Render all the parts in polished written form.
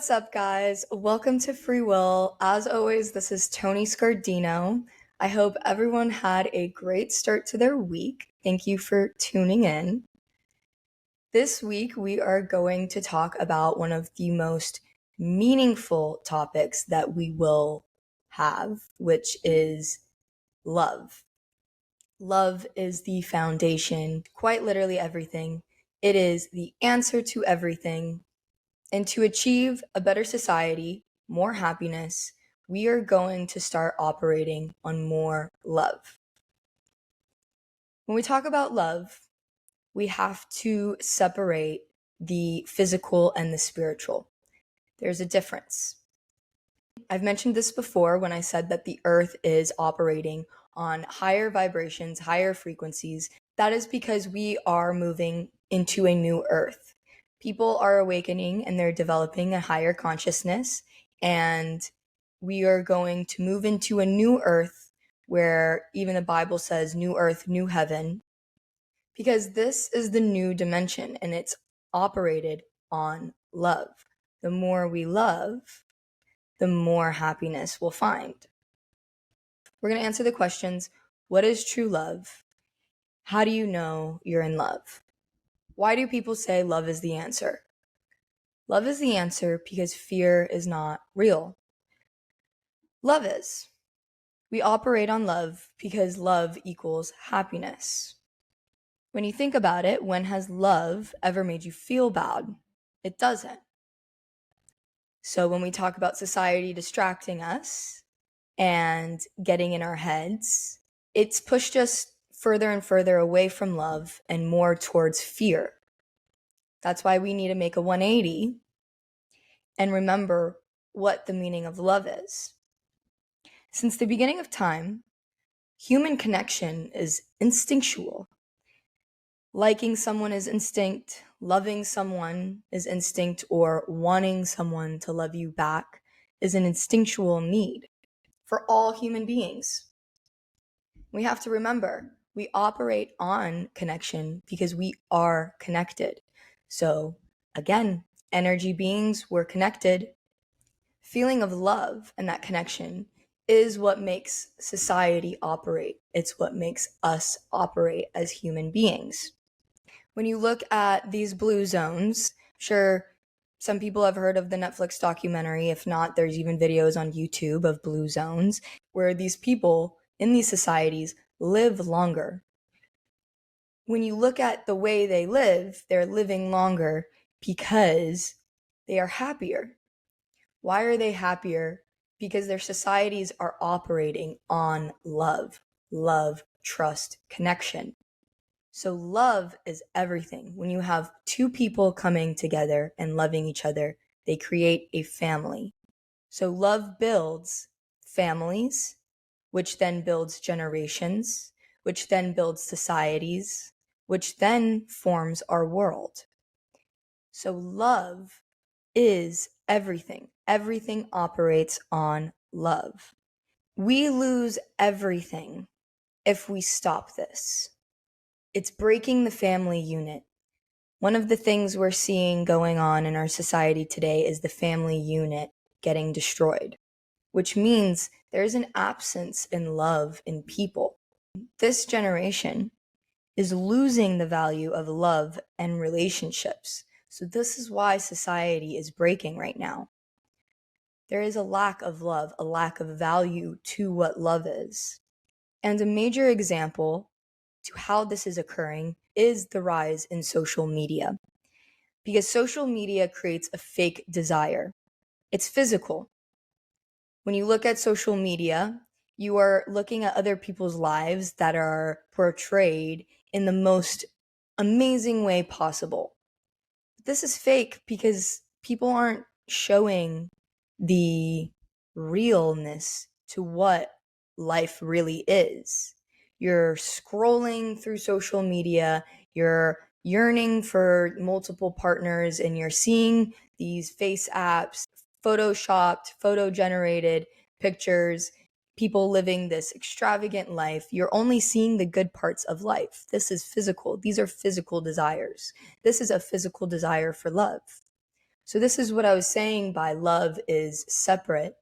What's up, guys? Welcome to Free Will. As always, this is Tony Scardino. I hope everyone had a great start to their week. Thank you for tuning in. This week, we are going to talk about one of the most meaningful topics that we will have, which is love. Love is the foundation, quite literally everything. It is the answer to everything. And to achieve a better society, more happiness, we are going to start operating on more love. When we talk about love, we have to separate the physical and the spiritual. There's a difference. I've mentioned this before when I said that the earth is operating on higher vibrations, higher frequencies. That is because we are moving into a new earth. People are awakening and they're developing a higher consciousness, and we are going to move into a new earth where even the Bible says new earth, new heaven, because this is the new dimension and it's operated on love. The more we love, the more happiness we'll find. We're going to answer the questions: what is true love? How do you know you're in love? Why do people say love is the answer? Love is the answer because fear is not real. Love is. We operate on love because love equals happiness. When you think about it, when has love ever made you feel bad? It doesn't. So when we talk about society distracting us and getting in our heads, it's pushed us further and further away from love and more towards fear. That's why we need to make a 180 and remember what the meaning of love is. Since the beginning of time, human connection is instinctual. Liking someone is instinct, loving someone is instinct, or wanting someone to love you back is an instinctual need for all human beings. We have to remember, we operate on connection because we are connected. So again, energy beings, we're connected. Feeling of love and that connection is what makes society operate. It's what makes us operate as human beings. When you look at these blue zones, sure, some people have heard of the Netflix documentary. If not, there's even videos on YouTube of blue zones where these people in these societies live longer. When you look at the way they live, they're living longer because they are happier. Why are they happier? Because their societies are operating on love, trust, connection. So love is everything. When you have two people coming together and loving each other, they create a family. So love builds families, which then builds generations, which then builds societies, which then forms our world. So love is everything. Everything operates on love. We lose everything if we stop this. It's breaking the family unit. One of the things we're seeing going on in our society today is the family unit getting destroyed, which means there's an absence in love in people. This generation is losing the value of love and relationships. So this is why society is breaking right now. There is a lack of love, a lack of value to what love is. And a major example to how this is occurring is the rise in social media. Because social media creates a fake desire. It's physical. When you look at social media, you are looking at other people's lives that are portrayed in the most amazing way possible. This is fake because people aren't showing the realness to what life really is. You're scrolling through social media, you're yearning for multiple partners, and you're seeing these face apps, photoshopped, photo generated pictures, people living this extravagant life. You're only seeing the good parts of life. This is physical. These are physical desires. This is a physical desire for love. So this is what I was saying by love is separate.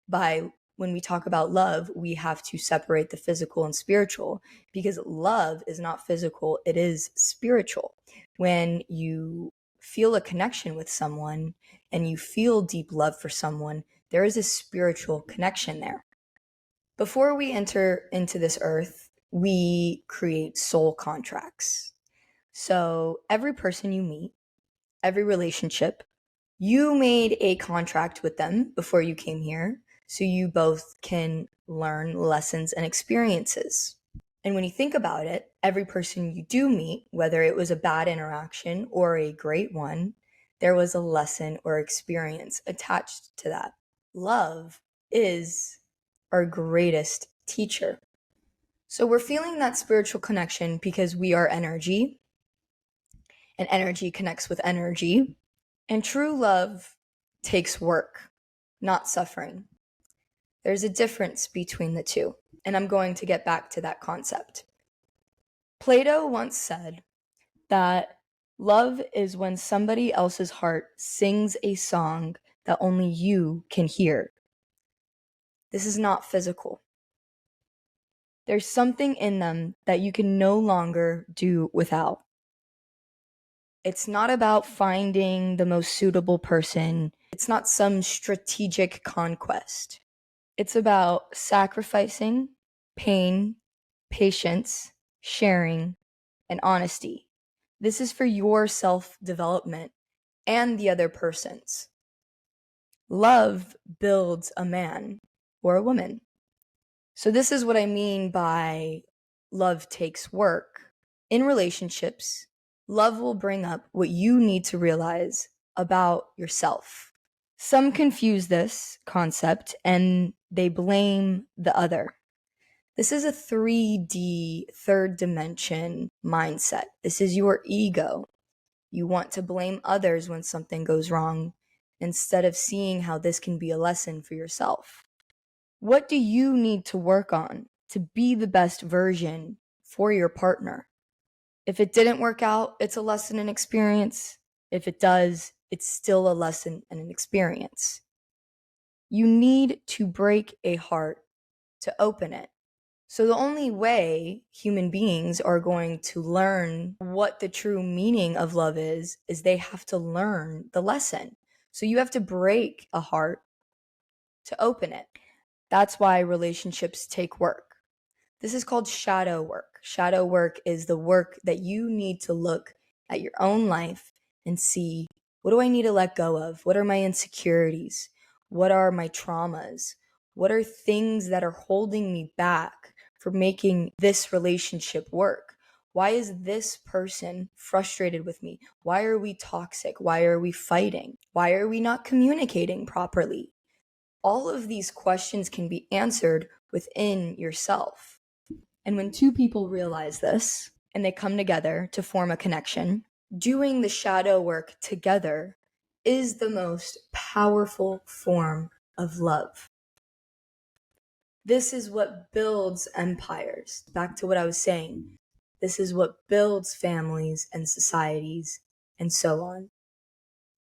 By when we talk about love, we have to separate the physical and spiritual, because love is not physical, it is spiritual. When you feel a connection with someone and you feel deep love for someone, there is a spiritual connection there. Before we enter into this earth, we create soul contracts. So every person you meet, every relationship, you made a contract with them before you came here, so you both can learn lessons and experiences. And when you think about it, every person you do meet, whether it was a bad interaction or a great one, there was a lesson or experience attached to that. Love is our greatest teacher. So we're feeling that spiritual connection because we are energy, and energy connects with energy. And true love takes work, not suffering. There's a difference between the two, and I'm going to get back to that concept. Plato once said that love is when somebody else's heart sings a song that only you can hear. This is not physical. There's something in them that you can no longer do without. It's not about finding the most suitable person. It's not some strategic conquest. It's about sacrificing, pain, patience, sharing, and honesty. This is for your self-development and the other person's. Love builds a man or a woman. So this is what I mean by love takes work. In relationships, love will bring up what you need to realize about yourself. Some confuse this concept and they blame the other. This is a 3D, third dimension mindset. This is your ego. You want to blame others when something goes wrong instead of seeing how this can be a lesson for yourself. What do you need to work on to be the best version for your partner? If it didn't work out, it's a lesson and experience. If it does, it's still a lesson and an experience. You need to break a heart to open it. So the only way human beings are going to learn what the true meaning of love is they have to learn the lesson. So you have to break a heart to open it. That's why relationships take work. This is called shadow work. Shadow work is the work that you need to look at your own life and see, what do I need to let go of? What are my insecurities? What are my traumas? What are things that are holding me back for making this relationship work? Why is this person frustrated with me? Why are we toxic? Why are we fighting? Why are we not communicating properly? All of these questions can be answered within yourself. And when two people realize this and they come together to form a connection, doing the shadow work together is the most powerful form of love. This is what builds empires. Back to what I was saying. This is what builds families and societies and so on.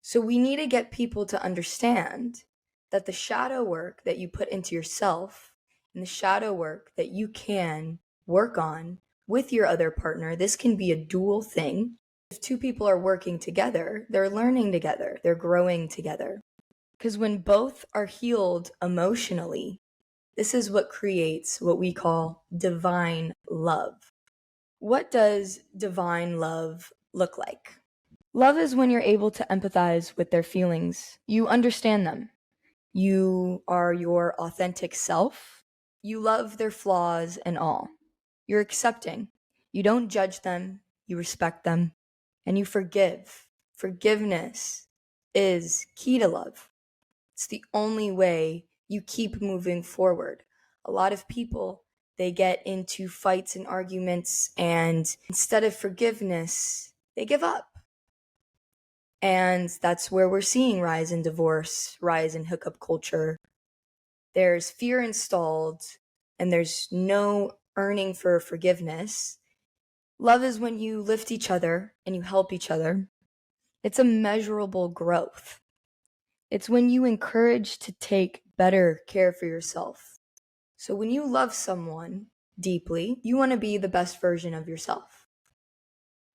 So we need to get people to understand that the shadow work that you put into yourself and the shadow work that you can work on with your other partner, this can be a dual thing. If two people are working together, they're learning together, they're growing together. Because when both are healed emotionally, this is what creates what we call divine love. What does divine love look like? Love is when you're able to empathize with their feelings. You understand them. You are your authentic self. You love their flaws and all. You're accepting. You don't judge them. You respect them. And you forgive. Forgiveness is key to love. It's the only way you keep moving forward. A lot of people, they get into fights and arguments, and instead of forgiveness, they give up. And that's where we're seeing rise in divorce, rise in hookup culture. There's fear installed, and there's no earning for forgiveness. Love is when you lift each other and you help each other. It's a measurable growth. It's when you encourage to take better care for yourself. So when you love someone deeply, you want to be the best version of yourself.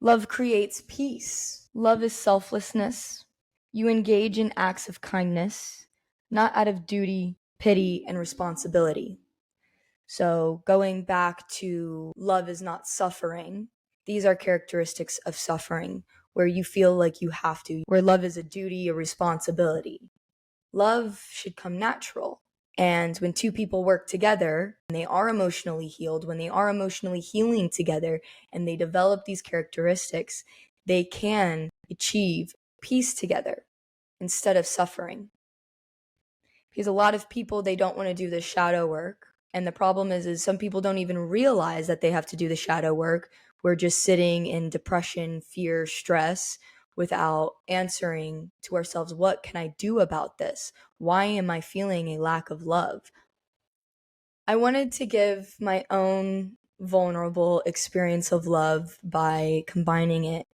Love creates peace. Love is selflessness. You engage in acts of kindness, not out of duty, pity, and responsibility. So going back to love is not suffering, these are characteristics of suffering where you feel like you have to, where love is a duty, a responsibility. Love should come natural. And when two people work together and they are emotionally healed, when they are emotionally healing together and they develop these characteristics, they can achieve peace together instead of suffering. Because a lot of people, they don't want to do the shadow work. And the problem is some people don't even realize that they have to do the shadow work. We're just sitting in depression, fear, stress without answering to ourselves, what can I do about this? Why am I feeling a lack of love? I wanted to give my own vulnerable experience of love by combining it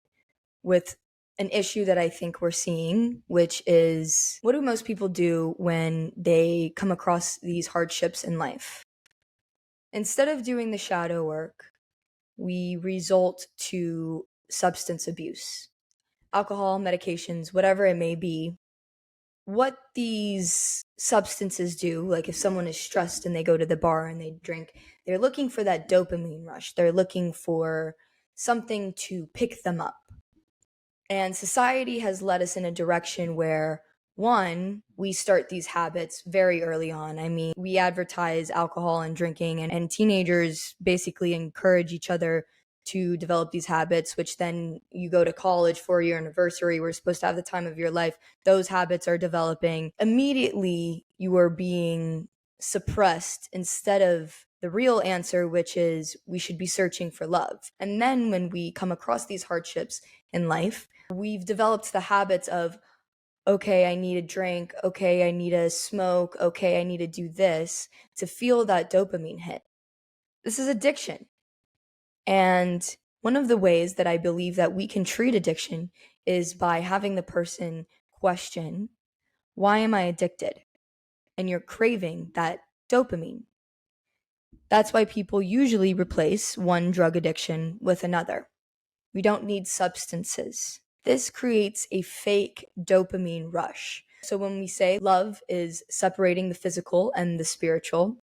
with an issue that I think we're seeing, which is, what do most people do when they come across these hardships in life? Instead of doing the shadow work, we resort to substance abuse, alcohol, medications, whatever it may be. What these substances do, like if someone is stressed and they go to the bar and they drink, they're looking for that dopamine rush. They're looking for something to pick them up. And society has led us in a direction where, one, we start these habits very early on. I mean, we advertise alcohol and drinking, and teenagers basically encourage each other to develop these habits, which then you go to college, 4-year anniversary, we're supposed to have the time of your life. Those habits are developing. Immediately, you are being suppressed instead of the real answer, which is we should be searching for love. And then when we come across these hardships in life, we've developed the habits of, okay, I need a drink. Okay, I need a smoke. Okay, I need to do this to feel that dopamine hit. This is addiction. And one of the ways that I believe that we can treat addiction is by having the person question, why am I addicted? And you're craving that dopamine. That's why people usually replace one drug addiction with another. We don't need substances. This creates a fake dopamine rush. So when we say love is separating the physical and the spiritual,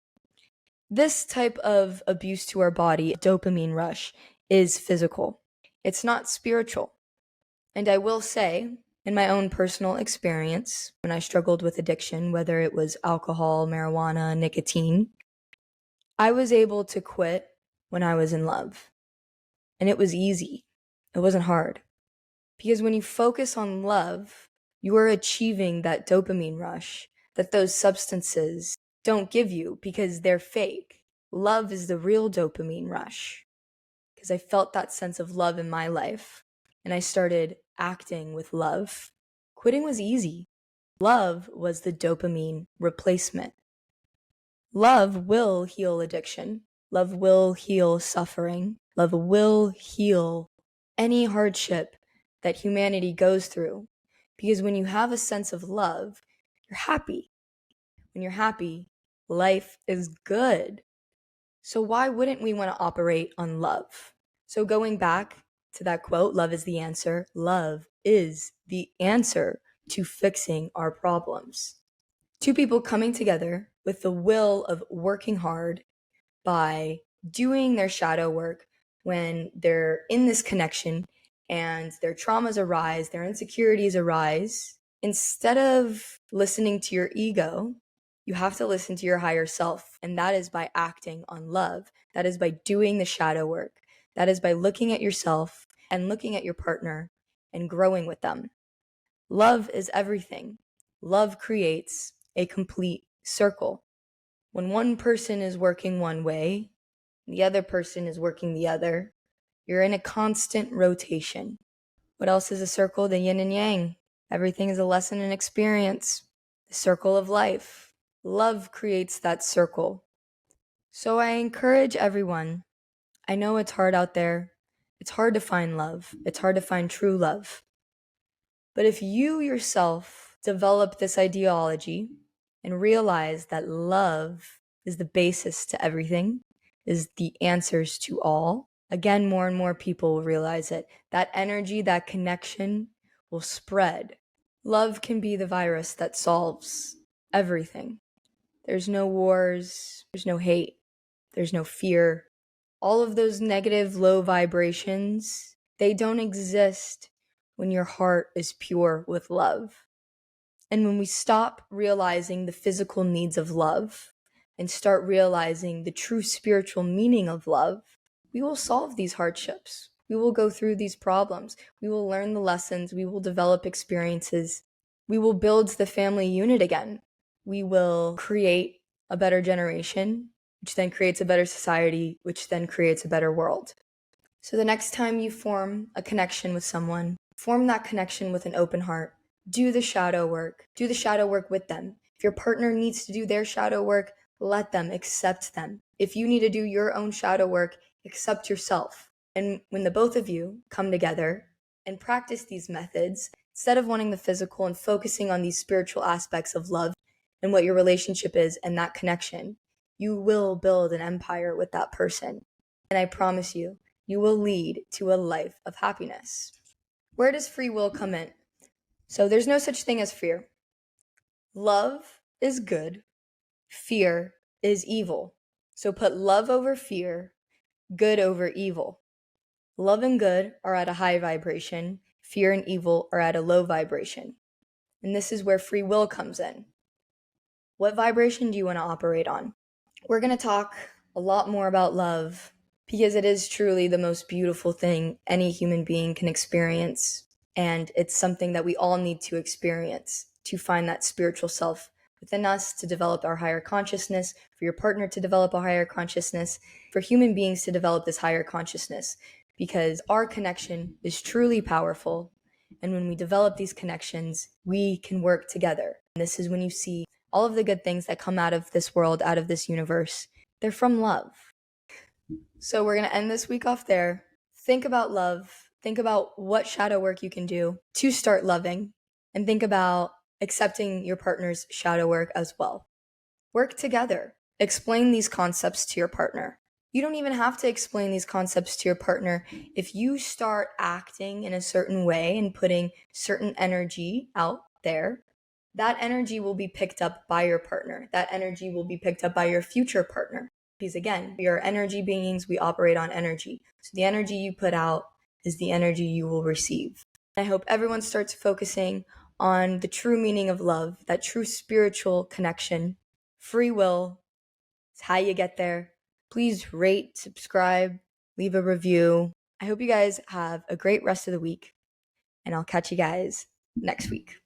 this type of abuse to our body, dopamine rush, is physical. It's not spiritual. And I will say, in my own personal experience, when I struggled with addiction, whether it was alcohol, marijuana, nicotine, I was able to quit when I was in love. And it was easy. It wasn't hard. Because when you focus on love, you are achieving that dopamine rush that those substances don't give you because they're fake. Love is the real dopamine rush. Because I felt that sense of love in my life and I started acting with love. Quitting was easy. Love was the dopamine replacement. Love will heal addiction. Love will heal suffering. Love will heal any hardship that humanity goes through. Because when you have a sense of love, you're happy. When you're happy, life is good. So why wouldn't we want to operate on love? So going back to that quote, love is the answer. Love is the answer to fixing our problems. Two people coming together with the will of working hard by doing their shadow work when they're in this connection and their traumas arise, their insecurities arise. Instead of listening to your ego, you have to listen to your higher self. And that is by acting on love. That is by doing the shadow work. That is by looking at yourself and looking at your partner and growing with them. Love is everything. Love creates a complete circle. When one person is working one way, the other person is working the other, you're in a constant rotation. What else is a circle? The yin and yang. Everything is a lesson and experience. The circle of life. Love creates that circle. So I encourage everyone. I know it's hard out there. It's hard to find love. It's hard to find true love. But if you yourself develop this ideology and realize that love is the basis to everything, is the answers to all, again, more and more people will realize it. That energy, that connection will spread. Love can be the virus that solves everything. There's no wars, there's no hate, there's no fear. All of those negative low vibrations, they don't exist when your heart is pure with love. And when we stop realizing the physical needs of love and start realizing the true spiritual meaning of love, we will solve these hardships. We will go through these problems. We will learn the lessons. We will develop experiences. We will build the family unit again. We will create a better generation, which then creates a better society, which then creates a better world. So the next time you form a connection with someone, form that connection with an open heart. Do the shadow work. Do the shadow work with them. If your partner needs to do their shadow work, let them, accept them. If you need to do your own shadow work, accept yourself. And when the both of you come together and practice these methods, instead of wanting the physical and focusing on these spiritual aspects of love and what your relationship is and that connection, you will build an empire with that person. And I promise you, you will lead to a life of happiness. Where does free will come in? So there's no such thing as fear. Love is good. Fear is evil. So put love over fear, good over evil. Love and good are at a high vibration. Fear and evil are at a low vibration. And this is where free will comes in. What vibration do you want to operate on? We're going to talk a lot more about love because it is truly the most beautiful thing any human being can experience. And it's something that we all need to experience to find that spiritual self within us, to develop our higher consciousness, for your partner to develop a higher consciousness, for human beings to develop this higher consciousness, because our connection is truly powerful. And when we develop these connections, we can work together. And this is when you see all of the good things that come out of this world, out of this universe. They're from love. So we're going to end this week off there. Think about love. Think about what shadow work you can do to start loving, and think about accepting your partner's shadow work as well. Work together. Explain these concepts to your partner. You don't even have to explain these concepts to your partner. If you start acting in a certain way and putting certain energy out there, that energy will be picked up by your partner. That energy will be picked up by your future partner. Because again, we are energy beings, we operate on energy. So the energy you put out is the energy you will receive. I hope everyone starts focusing on the true meaning of love, that true spiritual connection. Free will is how you get there. Please rate, subscribe, leave a review. I hope you guys have a great rest of the week, and I'll catch you guys next week.